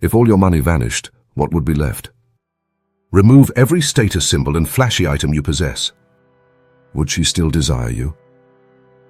If all your money vanished, what would be left? Remove every status symbol and flashy item you possess. Would she still desire you?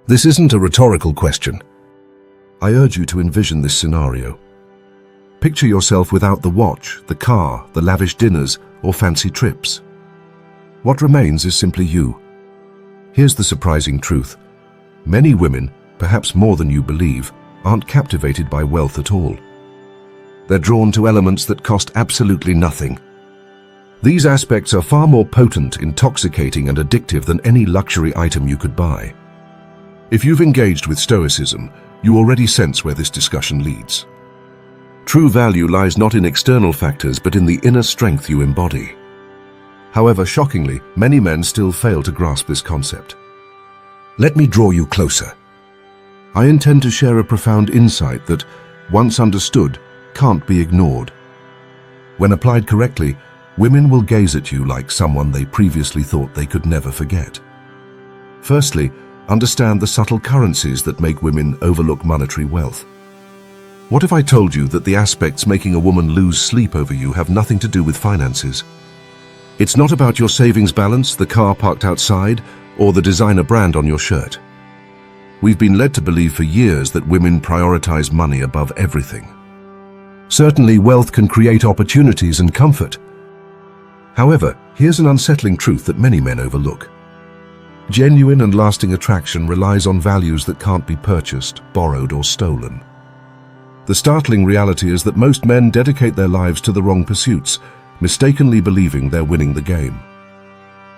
This isn't a rhetorical question. I urge you to envision this scenario. Picture yourself without the watch, the car, the lavish dinners, or fancy trips. What remains is simply you. Here's the surprising truth. Many women, perhaps more than you believe, aren't captivated by wealth at all. They're drawn to elements that cost absolutely nothing. These aspects are far more potent, intoxicating, and addictive than any luxury item you could buy. If you've engaged with Stoicism, you already sense where this discussion leads. True value lies not in external factors, but in the inner strength you embody. However, shockingly, many men still fail to grasp this concept. Let me draw you closer. I intend to share a profound insight that, once understood, can't be ignored. When applied correctly, women will gaze at you like someone they previously thought they could never forget. Firstly, understand the subtle currencies that make women overlook monetary wealth. What if I told you that the aspects making a woman lose sleep over you have nothing to do with finances? It's not about your savings balance, the car parked outside, or the designer brand on your shirt. We've been led to believe for years that women prioritize money above everything. Certainly, wealth can create opportunities and comfort. However, here's an unsettling truth that many men overlook. Genuine and lasting attraction relies on values that can't be purchased, borrowed, or stolen. The startling reality is that most men dedicate their lives to the wrong pursuits, mistakenly believing they're winning the game.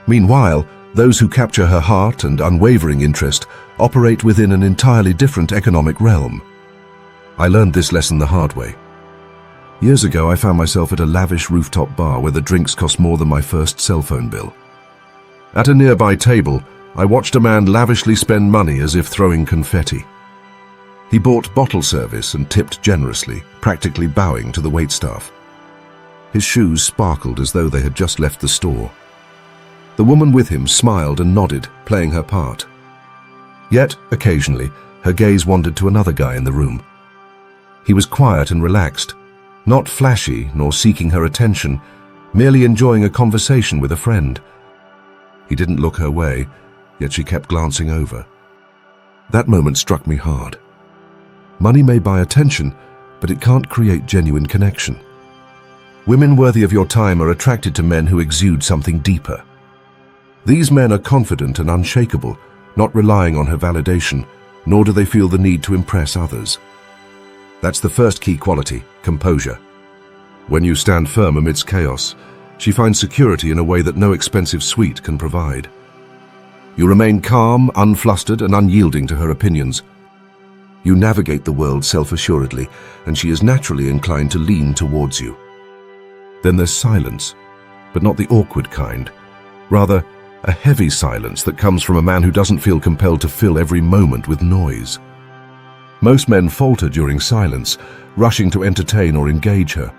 Meanwhile, those who capture her heart and unwavering interest operate within an entirely different economic realm. I learned this lesson the hard way. Years ago, I found myself at a lavish rooftop bar where the drinks cost more than my first cell phone bill. At a nearby table, I watched a man lavishly spend money as if throwing confetti. He bought bottle service and tipped generously, practically bowing to the waitstaff. His shoes sparkled as though they had just left the store. The woman with him smiled and nodded, playing her part. Yet, occasionally, her gaze wandered to another guy in the room. He was quiet and relaxed, not flashy nor seeking her attention, merely enjoying a conversation with a friend. He didn't look her way, yet she kept glancing over. That moment struck me hard. Money may buy attention, but it can't create genuine connection. Women worthy of your time are attracted to men who exude something deeper. These men are confident and unshakable, not relying on her validation, nor do they feel the need to impress others. That's the first key quality, composure. When you stand firm amidst chaos, she finds security in a way that no expensive suite can provide. You remain calm, unflustered, and unyielding to her opinions. You navigate the world self-assuredly, and she is naturally inclined to lean towards you. Then there's silence, but not the awkward kind. Rather, a heavy silence that comes from a man who doesn't feel compelled to fill every moment with noise. Most men falter during silence, rushing to entertain or engage her.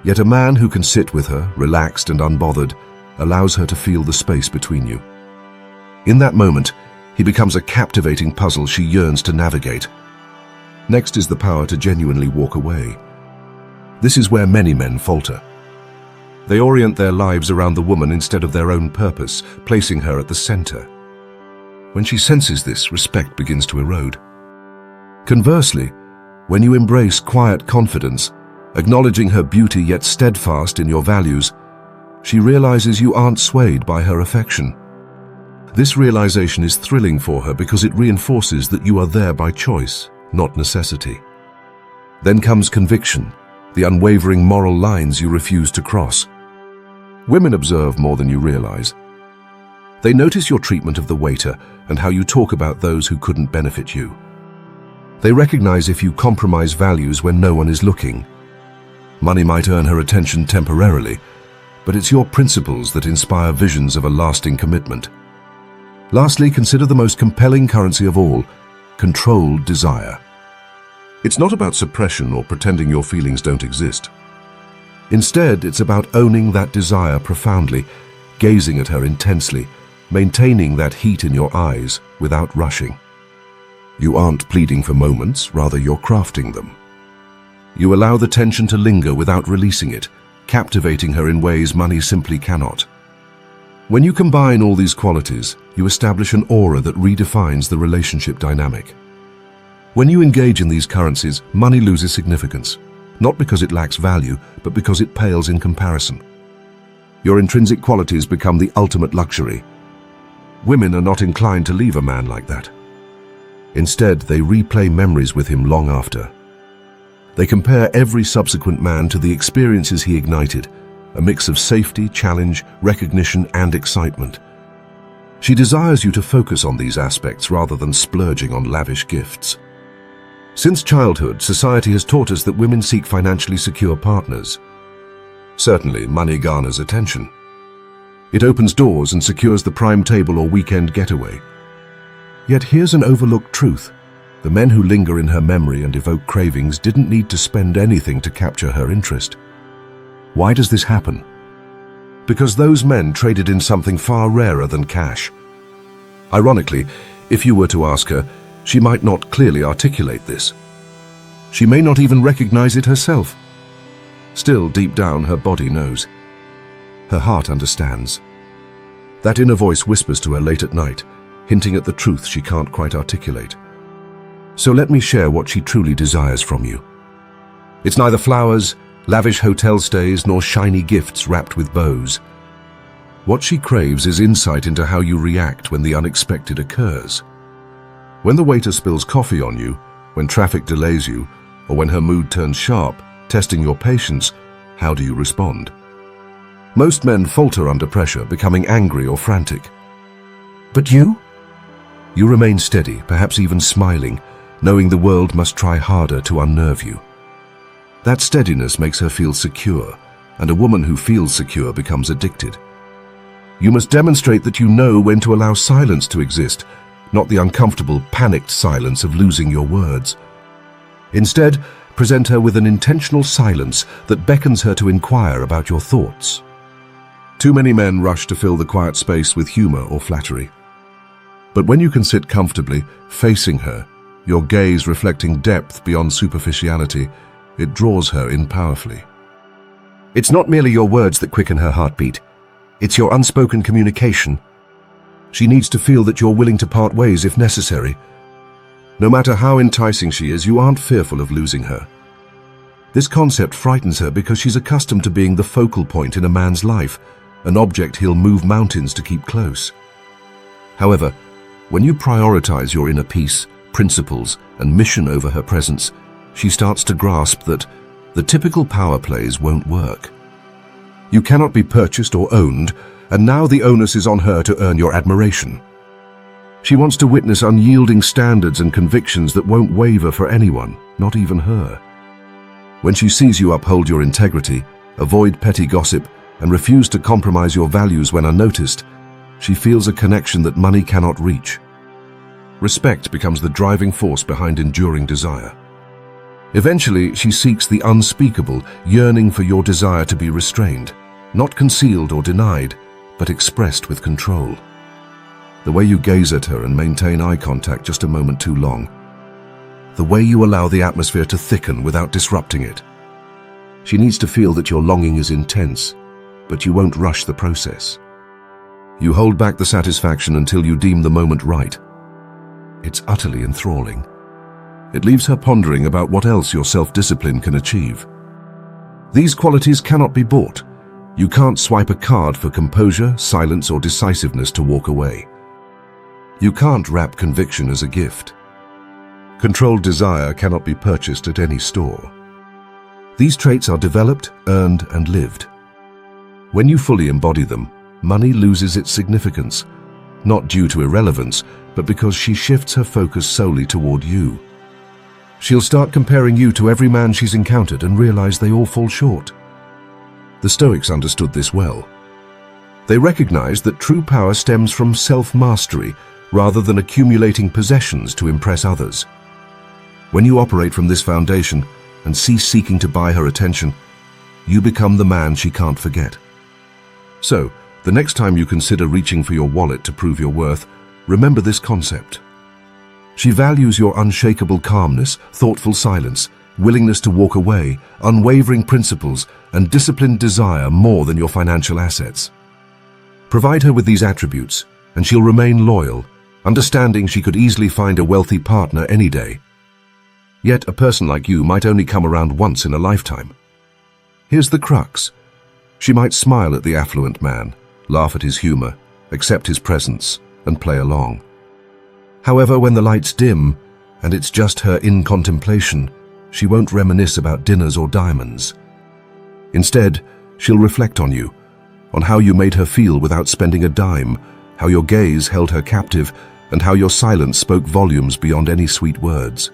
Yet a man who can sit with her, relaxed and unbothered, allows her to feel the space between you. In that moment, he becomes a captivating puzzle she yearns to navigate. Next is the power to genuinely walk away. This is where many men falter. They orient their lives around the woman instead of their own purpose, placing her at the center. When she senses this, respect begins to erode. Conversely, when you embrace quiet confidence, acknowledging her beauty yet steadfast in your values, she realizes you aren't swayed by her affection. This realization is thrilling for her because it reinforces that you are there by choice, not necessity. Then comes conviction, the unwavering moral lines you refuse to cross. Women observe more than you realize. They notice your treatment of the waiter and how you talk about those who couldn't benefit you. They recognize if you compromise values when no one is looking. Money might earn her attention temporarily, but it's your principles that inspire visions of a lasting commitment. Lastly, consider the most compelling currency of all, controlled desire. It's not about suppression or pretending your feelings don't exist. Instead, it's about owning that desire profoundly, gazing at her intensely, maintaining that heat in your eyes without rushing. You aren't pleading for moments, rather you're crafting them. You allow the tension to linger without releasing it, captivating her in ways money simply cannot. When you combine all these qualities, you establish an aura that redefines the relationship dynamic. When you engage in these currencies, money loses significance, not because it lacks value, but because it pales in comparison. Your intrinsic qualities become the ultimate luxury. Women are not inclined to leave a man like that. Instead, they replay memories with him long after. They compare every subsequent man to the experiences he ignited, a mix of safety, challenge, recognition, and excitement. She desires you to focus on these aspects rather than splurging on lavish gifts. Since childhood, society has taught us that women seek financially secure partners. Certainly, money garners attention. It opens doors and secures the prime table or weekend getaway. Yet here's an overlooked truth. The men who linger in her memory and evoke cravings didn't need to spend anything to capture her interest. Why does this happen? Because those men traded in something far rarer than cash. Ironically, if you were to ask her, she might not clearly articulate this. She may not even recognize it herself. Still, deep down, her body knows. Her heart understands. That inner voice whispers to her late at night, hinting at the truth she can't quite articulate. So let me share what she truly desires from you. It's neither flowers, lavish hotel stays, nor shiny gifts wrapped with bows. What she craves is insight into how you react when the unexpected occurs. When the waiter spills coffee on you, when traffic delays you, or when her mood turns sharp, testing your patience, how do you respond? Most men falter under pressure, becoming angry or frantic. But you? You remain steady, perhaps even smiling, knowing the world must try harder to unnerve you. That steadiness makes her feel secure, and a woman who feels secure becomes addicted. You must demonstrate that you know when to allow silence to exist, not the uncomfortable, panicked silence of losing your words. Instead, present her with an intentional silence that beckons her to inquire about your thoughts. Too many men rush to fill the quiet space with humor or flattery. But when you can sit comfortably, facing her, your gaze reflecting depth beyond superficiality, it draws her in powerfully. It's not merely your words that quicken her heartbeat. It's your unspoken communication. She needs to feel that you're willing to part ways if necessary. No matter how enticing she is, you aren't fearful of losing her. This concept frightens her because she's accustomed to being the focal point in a man's life, an object he'll move mountains to keep close. However, when you prioritize your inner peace, principles, and mission over her presence, she starts to grasp that the typical power plays won't work. You cannot be purchased or owned, and now the onus is on her to earn your admiration. She wants to witness unyielding standards and convictions that won't waver for anyone, not even her. When she sees you uphold your integrity, avoid petty gossip, and refuse to compromise your values when unnoticed, she feels a connection that money cannot reach. Respect becomes the driving force behind enduring desire. Eventually, she seeks the unspeakable, yearning for your desire to be restrained, not concealed or denied, but expressed with control. The way you gaze at her and maintain eye contact just a moment too long. The way you allow the atmosphere to thicken without disrupting it. She needs to feel that your longing is intense, but you won't rush the process. You hold back the satisfaction until you deem the moment right. It's utterly enthralling. It leaves her pondering about what else your self-discipline can achieve. These qualities cannot be bought. You can't swipe a card for composure, silence, or decisiveness to walk away. You can't wrap conviction as a gift. Controlled desire cannot be purchased at any store. These traits are developed, earned, and lived. When you fully embody them, money loses its significance, not due to irrelevance, but because she shifts her focus solely toward you. She'll start comparing you to every man she's encountered and realize they all fall short. The Stoics understood this well. They recognized that true power stems from self-mastery rather than accumulating possessions to impress others. When you operate from this foundation and cease seeking to buy her attention, you become the man she can't forget. So, the next time you consider reaching for your wallet to prove your worth, remember this concept. She values your unshakable calmness, thoughtful silence, willingness to walk away, unwavering principles, and disciplined desire more than your financial assets. Provide her with these attributes, and she'll remain loyal, understanding she could easily find a wealthy partner any day. Yet a person like you might only come around once in a lifetime. Here's the crux. She might smile at the affluent man, laugh at his humor, accept his presence, and play along. However, when the lights dim, and it's just her in contemplation, she won't reminisce about dinners or diamonds. Instead, she'll reflect on you, on how you made her feel without spending a dime, how your gaze held her captive, and how your silence spoke volumes beyond any sweet words.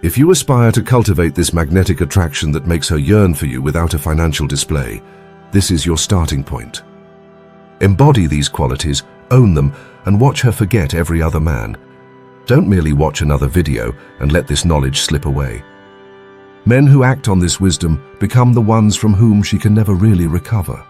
If you aspire to cultivate this magnetic attraction that makes her yearn for you without a financial display, this is your starting point. Embody these qualities, own them, and watch her forget every other man. Don't merely watch another video and let this knowledge slip away. Men who act on this wisdom become the ones from whom she can never really recover.